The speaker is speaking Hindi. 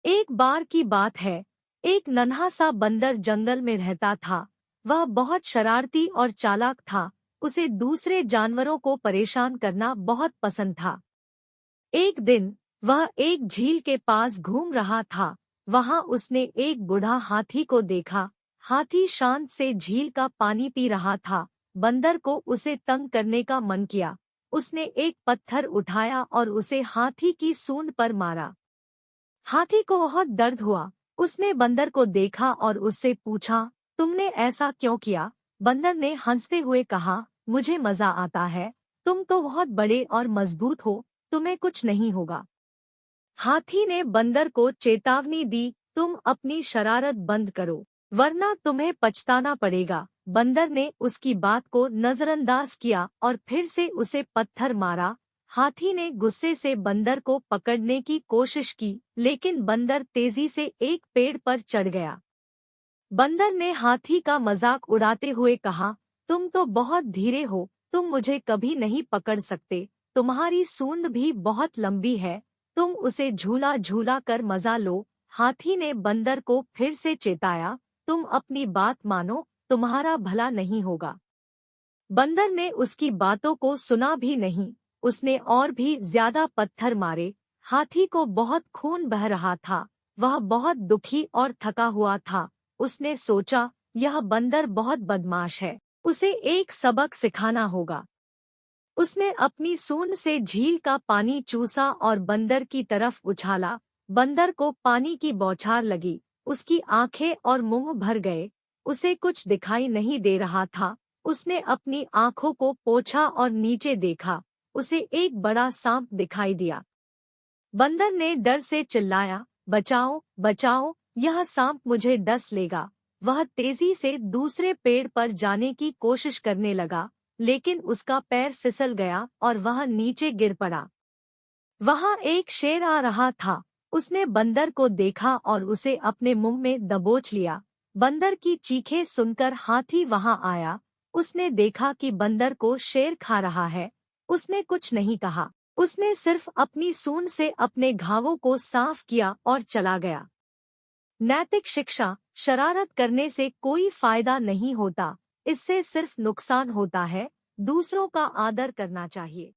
एक बार की बात है, एक नन्हा सा बंदर जंगल में रहता था। वह बहुत शरारती और चालाक था। उसे दूसरे जानवरों को परेशान करना बहुत पसंद था। एक दिन वह एक झील के पास घूम रहा था। वहां उसने एक बूढ़ा हाथी को देखा। हाथी शांत से झील का पानी पी रहा था। बंदर को उसे तंग करने का मन किया। उसने एक पत्थर उठाया और उसे हाथी की सूंड पर मारा। हाथी को बहुत दर्द हुआ। उसने बंदर को देखा और उससे पूछा, तुमने ऐसा क्यों किया? बंदर ने हंसते हुए कहा, मुझे मजा आता है। तुम तो बहुत बड़े और मजबूत हो, तुम्हें कुछ नहीं होगा। हाथी ने बंदर को चेतावनी दी, तुम अपनी शरारत बंद करो, वरना तुम्हें पछताना पड़ेगा। बंदर ने उसकी बात को नजरअंदाज किया और फिर से उसे पत्थर मारा। हाथी ने गुस्से से बंदर को पकड़ने की कोशिश की, लेकिन बंदर तेजी से एक पेड़ पर चढ़ गया। बंदर ने हाथी का मजाक उड़ाते हुए कहा, तुम तो बहुत धीरे हो, तुम मुझे कभी नहीं पकड़ सकते। तुम्हारी सूंड भी बहुत लंबी है, तुम उसे झूला झूला कर मजा लो। हाथी ने बंदर को फिर से चेताया, तुम अपनी बात मानो, तुम्हारा भला नहीं होगा। बंदर ने उसकी बातों को सुना भी नहीं। उसने और भी ज्यादा पत्थर मारे। हाथी को बहुत खून बह रहा था। वह बहुत दुखी और थका हुआ था। उसने सोचा, यह बंदर बहुत बदमाश है, उसे एक सबक सिखाना होगा। उसने अपनी सूंड से झील का पानी चूसा और बंदर की तरफ उछाला। बंदर को पानी की बौछार लगी। उसकी आंखें और मुंह भर गए। उसे कुछ दिखाई नहीं दे रहा था। उसने अपनी आंखों को पोंछा और नीचे देखा। उसे एक बड़ा सांप दिखाई दिया। बंदर ने डर से चिल्लाया, बचाओ बचाओ, यह सांप मुझे डस लेगा। वह तेजी से दूसरे पेड़ पर जाने की कोशिश करने लगा, लेकिन उसका पैर फिसल गया और वह नीचे गिर पड़ा। वहां एक शेर आ रहा था। उसने बंदर को देखा और उसे अपने मुंह में दबोच लिया। बंदर की चीखें सुनकर हाथी वहां आया। उसने देखा कि बंदर को शेर खा रहा है। उसने कुछ नहीं कहा। उसने सिर्फ अपनी सूंड से अपने घावों को साफ किया और चला गया। नैतिक शिक्षा, शरारत करने से कोई फायदा नहीं होता, इससे सिर्फ नुकसान होता है। दूसरों का आदर करना चाहिए।